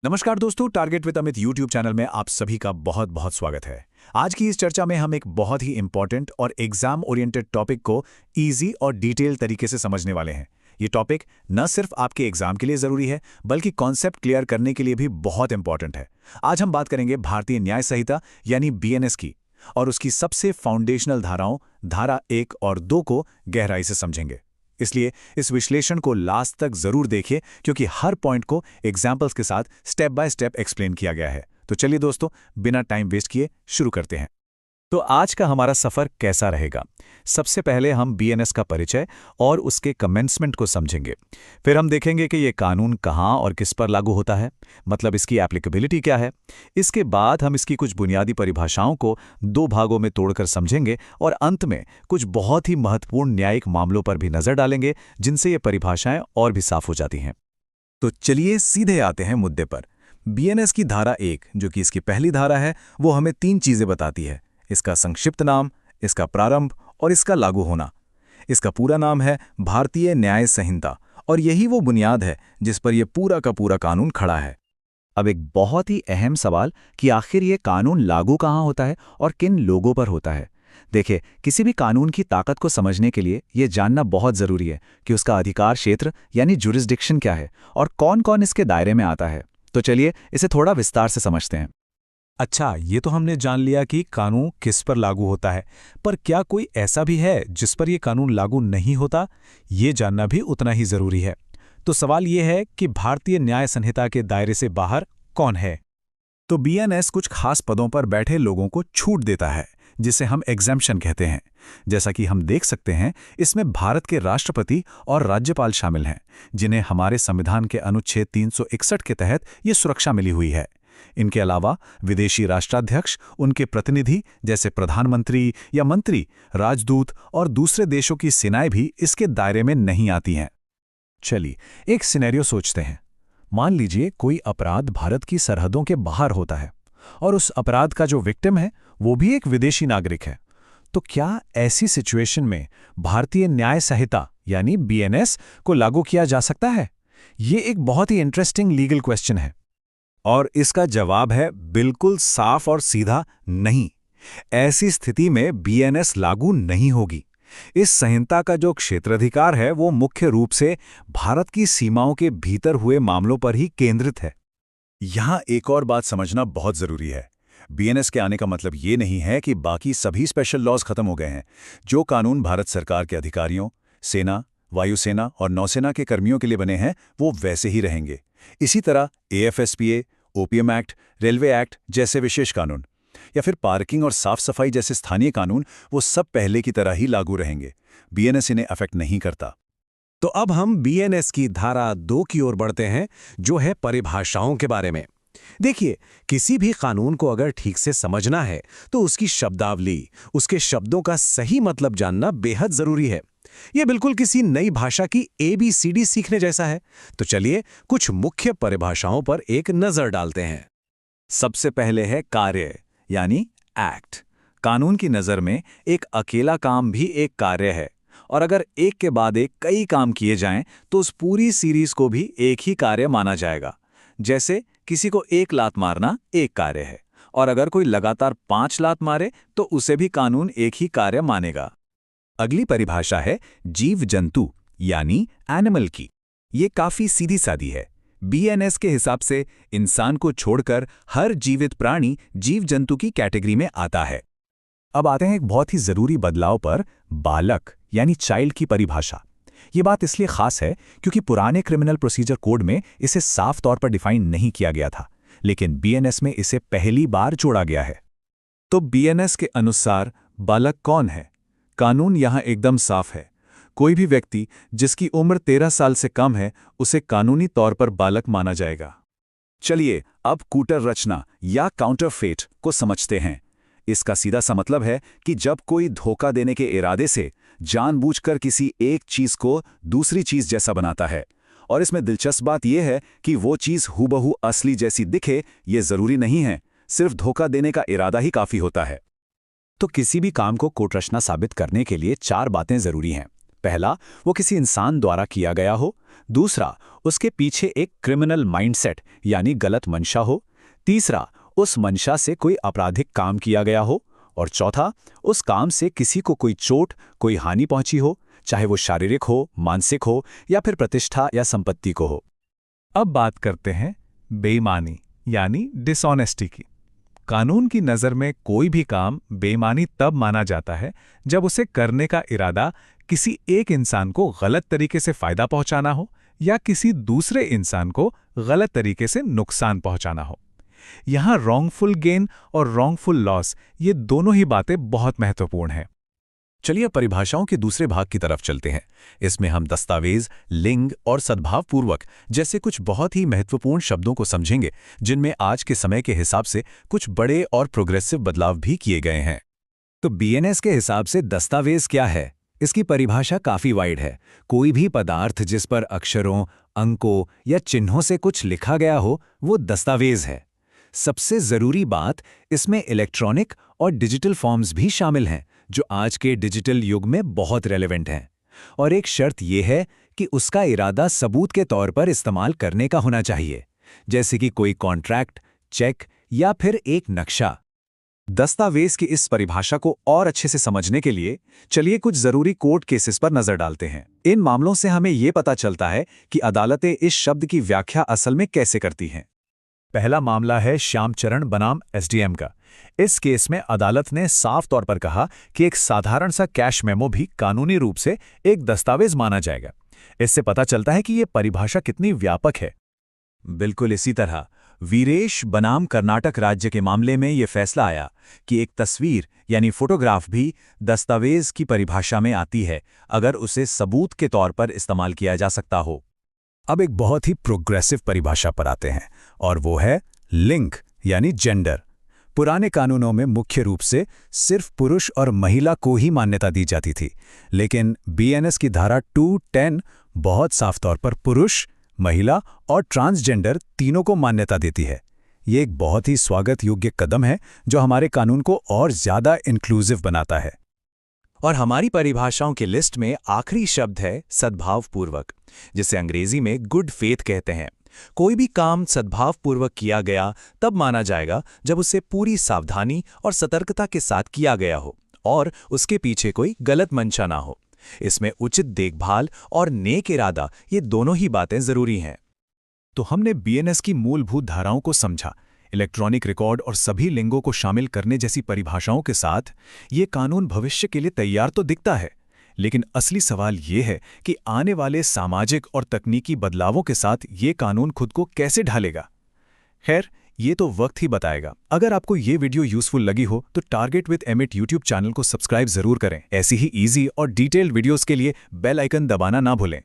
नमस्कार दोस्तों, target with Amit YouTube channel में आप सभी का बहुत बहुत स्वागत है। आज की इस चर्चा में हम एक बहुत ही इंपॉर्टेंट और एग्जाम ओरिएंटेड टॉपिक को इजी और डिटेल तरीके से समझने वाले हैं। ये टॉपिक न सिर्फ आपके एग्जाम के लिए ज़रूरी है, बल्कि कॉन्सेप्ट क्लियर करने के लिए भी बहुत इंपॉर्टेंट है। आज हम बात करेंगे भारतीय न्याय संहिता यानी बीएनएस की, और उसकी सबसे फाउंडेशनल धाराओं धारा 1 और 2 को गहराई से समझेंगे। इसलिए इस विश्लेषण को लास्ट तक जरूर देखिए, क्योंकि हर पॉइंट को एग्जाम्पल्स के साथ स्टेप बाय स्टेप एक्सप्लेन किया गया है। तो चलिए दोस्तों, बिना टाइम वेस्ट किए शुरू करते हैं। तो आज का हमारा सफर कैसा रहेगा? सबसे पहले हम बीएनएस का परिचय और उसके कमेंसमेंट को समझेंगे। फिर हम देखेंगे कि ये कानून कहाँ और किस पर लागू होता है, मतलब इसकी एप्लीकेबिलिटी क्या है। इसके बाद हम इसकी कुछ बुनियादी परिभाषाओं को 2 भागों में तोड़कर समझेंगे और अंत में कुछ बहुत ही महत्वपूर्ण न्यायिक मामलों पर भी नजर डालेंगे, जिनसे ये परिभाषाएं और भी साफ हो जाती हैं। तो चलिए सीधे आते हैं मुद्दे पर। बीएनएस की धारा 1, जो कि इसकी पहली धारा है, वो हमें 3 चीजें बताती है: इसका संक्षिप्त नाम, इसका प्रारंभ और इसका लागू होना। इसका पूरा नाम है भारतीय न्याय संहिता, और यही वो बुनियाद है जिस पर यह पूरा का पूरा कानून खड़ा है। अब एक बहुत ही अहम सवाल कि आखिर ये कानून लागू कहाँ होता है और किन लोगों पर होता है। देखिए, किसी भी कानून की ताकत को समझने के लिए ये जानना बहुत जरूरी है कि उसका अधिकार क्षेत्र यानी जुरिस्डिक्शन क्या है और कौन कौन इसके दायरे में आता है। तो चलिए इसे थोड़ा विस्तार से समझते हैं। अच्छा, ये तो हमने जान लिया कि कानून किस पर लागू होता है, पर क्या कोई ऐसा भी है जिस पर यह कानून लागू नहीं होता? ये जानना भी उतना ही जरूरी है। तो सवाल ये है कि भारतीय न्याय संहिता के दायरे से बाहर कौन है? तो बीएनएस कुछ खास पदों पर बैठे लोगों को छूट देता है, जिसे हम एग्जेम्पशन कहते हैं। जैसा कि हम देख सकते हैं, इसमें भारत के राष्ट्रपति और राज्यपाल शामिल हैं, जिन्हें हमारे संविधान के अनुच्छेद 361 के तहत ये सुरक्षा मिली हुई है। इनके अलावा विदेशी राष्ट्राध्यक्ष, उनके प्रतिनिधि जैसे प्रधानमंत्री या मंत्री, राजदूत और दूसरे देशों की सेनाएं भी इसके दायरे में नहीं आती हैं। चलिए एक सिनेरियो सोचते हैं। मान लीजिए कोई अपराध भारत की सरहदों के बाहर होता है और उस अपराध का जो विक्टिम है वो भी एक विदेशी नागरिक है। तो क्या ऐसी सिचुएशन में भारतीय न्याय संहिता यानी बीएनएस को लागू किया जा सकता है? ये एक बहुत ही इंटरेस्टिंग लीगल क्वेश्चन है, और इसका जवाब है बिल्कुल साफ और सीधा: नहीं। ऐसी स्थिति में बीएनएस लागू नहीं होगी। इस संहिता का जो क्षेत्राधिकार है वो मुख्य रूप से भारत की सीमाओं के भीतर हुए मामलों पर ही केंद्रित है। यहां एक और बात समझना बहुत जरूरी है। बीएनएस के आने का मतलब ये नहीं है कि बाकी सभी स्पेशल लॉज खत्म हो गए हैं। जो कानून भारत सरकार के अधिकारियों, सेना, वायुसेना और नौसेना के कर्मियों के लिए बने हैं, वो वैसे ही रहेंगे। इसी तरह AFSPA, OPM act, railway act जैसे विशेष कानून, या फिर पार्किंग और साफ सफाई जैसे स्थानीय कानून, वो सब पहले की तरह ही लागू रहेंगे। बीएनएस इन्हें अफेक्ट नहीं करता। तो अब हम बीएनएस की धारा 2 की ओर बढ़ते हैं, जो है परिभाषाओं के बारे में। देखिए, किसी भी कानून को अगर ठीक से समझना है तो उसकी शब्दावली, उसके शब्दों का सही मतलब जानना बेहद जरूरी है। यह बिल्कुल किसी नई भाषा की ABCD सीखने जैसा है। तो चलिए कुछ मुख्य परिभाषाओं पर एक नजर डालते हैं। सबसे पहले है कार्य यानी एक्ट। कानून की नज़र में एक अकेला काम भी एक कार्य है, और अगर एक के बाद एक कई काम किए जाएं तो उस पूरी सीरीज को भी एक ही कार्य माना जाएगा। जैसे किसी को 1 लात मारना एक कार्य है, और अगर कोई लगातार 5 लात मारे तो उसे भी कानून एक ही कार्य मानेगा। अगली परिभाषा है जीव जंतु यानी एनिमल की। ये काफी सीधी सादी है। बीएनएस के हिसाब से इंसान को छोड़कर हर जीवित प्राणी जीव जंतु की कैटेगरी में आता है। अब आते हैं एक बहुत ही जरूरी बदलाव पर, बालक यानी चाइल्ड की परिभाषा। ये बात इसलिए खास है क्योंकि पुराने क्रिमिनल प्रोसीजर कोड में इसे साफ तौर पर डिफाइन नहीं किया गया था, लेकिन बीएनएस में इसे पहली बार जोड़ा गया है। तो बीएनएस के अनुसार बालक कौन है? कानून यहां एकदम साफ है। कोई भी व्यक्ति जिसकी उम्र 13 साल से कम है, उसे कानूनी तौर पर बालक माना जाएगा। चलिए अब कूटर रचना या काउंटरफेट को समझते हैं। इसका सीधा सा मतलब है कि जब कोई धोखा देने के इरादे से जानबूझकर किसी एक चीज को दूसरी चीज जैसा बनाता है, और इसमें दिलचस्प बात यह है कि वो चीज हूबहू असली जैसी दिखे ये जरूरी नहीं है, सिर्फ धोखा देने का इरादा ही काफी होता है। तो किसी भी काम को कोट रचना साबित करने के लिए 4 बातें जरूरी हैं। पहला, वो किसी इंसान द्वारा किया गया हो। दूसरा, उसके पीछे एक क्रिमिनल माइंडसेट यानी गलत मंशा हो। तीसरा, उस मंशा से कोई आपराधिक काम किया गया हो। और चौथा, उस काम से किसी को कोई चोट, कोई हानि पहुंची हो, चाहे वो शारीरिक हो, मानसिक हो या फिर प्रतिष्ठा या संपत्ति को हो। अब बात करते हैं बेईमानी यानी डिसऑनेस्टी की। कानून की नज़र में कोई भी काम बेईमानी तब माना जाता है जब उसे करने का इरादा किसी एक इंसान को गलत तरीके से फायदा पहुंचाना हो या किसी दूसरे इंसान को गलत तरीके से नुकसान पहुंचाना हो। यहां रॉन्गफुल गेन और रॉन्गफुल लॉस, ये दोनों ही बातें बहुत महत्वपूर्ण हैं। चलिए परिभाषाओं के दूसरे भाग की तरफ चलते हैं। इसमें हम दस्तावेज, लिंग और सद्भावपूर्वक जैसे कुछ बहुत ही महत्वपूर्ण शब्दों को समझेंगे, जिनमें आज के समय के हिसाब से कुछ बड़े और प्रोग्रेसिव बदलाव भी किए गए हैं। तो बीएनएस के हिसाब से दस्तावेज क्या है? इसकी परिभाषा काफी वाइड है। कोई भी पदार्थ जिस पर अक्षरों, अंकों या चिन्हों से कुछ लिखा गया हो, वो दस्तावेज है। सबसे जरूरी बात, इसमें इलेक्ट्रॉनिक और डिजिटल फॉर्म्स भी शामिल हैं, जो आज के डिजिटल युग में बहुत रेलेवेंट हैं। और एक शर्त यह है कि उसका इरादा सबूत के तौर पर इस्तेमाल करने का होना चाहिए, जैसे कि कोई कॉन्ट्रैक्ट, चेक या फिर एक नक्शा। दस्तावेज की इस परिभाषा को और अच्छे से समझने के लिए चलिए कुछ जरूरी कोर्ट केसेस पर नजर डालते हैं। इन मामलों से हमें यह पता चलता है कि अदालतें इस शब्द की व्याख्या असल में कैसे करती हैं। पहला मामला है श्यामचरण बनाम एसडीएम का। इस केस में अदालत ने साफ तौर पर कहा कि एक साधारण सा कैश मेमो भी कानूनी रूप से एक दस्तावेज माना जाएगा। इससे पता चलता है कि यह परिभाषा कितनी व्यापक है। बिल्कुल इसी तरह वीरेश बनाम कर्नाटक राज्य के मामले में यह फैसला आया कि एक तस्वीर यानी फोटोग्राफ भी दस्तावेज की परिभाषा में आती है, अगर उसे सबूत के तौर पर इस्तेमाल किया जा सकता हो। अब एक बहुत ही प्रोग्रेसिव परिभाषा पर आते हैं, और वो है लिंग यानी जेंडर। पुराने कानूनों में मुख्य रूप से सिर्फ पुरुष और महिला को ही मान्यता दी जाती थी, लेकिन बीएनएस की धारा 210 बहुत साफ तौर पर पुरुष, महिला और ट्रांसजेंडर तीनों को मान्यता देती है। ये एक बहुत ही स्वागत योग्य कदम है, जो हमारे कानून को और ज्यादा इंक्लूसिव बनाता है। और हमारी परिभाषाओं की लिस्ट में आखिरी शब्द है सद्भावपूर्वक, जिसे अंग्रेजी में गुड फेथ कहते हैं। कोई भी काम सद्भावपूर्वक किया गया तब माना जाएगा जब उसे पूरी सावधानी और सतर्कता के साथ किया गया हो और उसके पीछे कोई गलत मंशा ना हो। इसमें उचित देखभाल और नेक इरादा, ये दोनों ही बातें जरूरी हैं। तो हमने बीएनएस की मूलभूत धाराओं को समझा। इलेक्ट्रॉनिक रिकॉर्ड और सभी लिंगों को शामिल करने जैसी परिभाषाओं के साथ ये कानून भविष्य के लिए तैयार तो दिखता है, लेकिन असली सवाल ये है कि आने वाले सामाजिक और तकनीकी बदलावों के साथ ये कानून खुद को कैसे ढालेगा। खैर, ये तो वक्त ही बताएगा। अगर आपको ये वीडियो यूजफुल लगी हो तो target with emit YouTube channel को सब्सक्राइब जरूर करें। ऐसी ही इजी और डिटेल्ड वीडियोस के लिए बेल आइकन दबाना ना भूलें।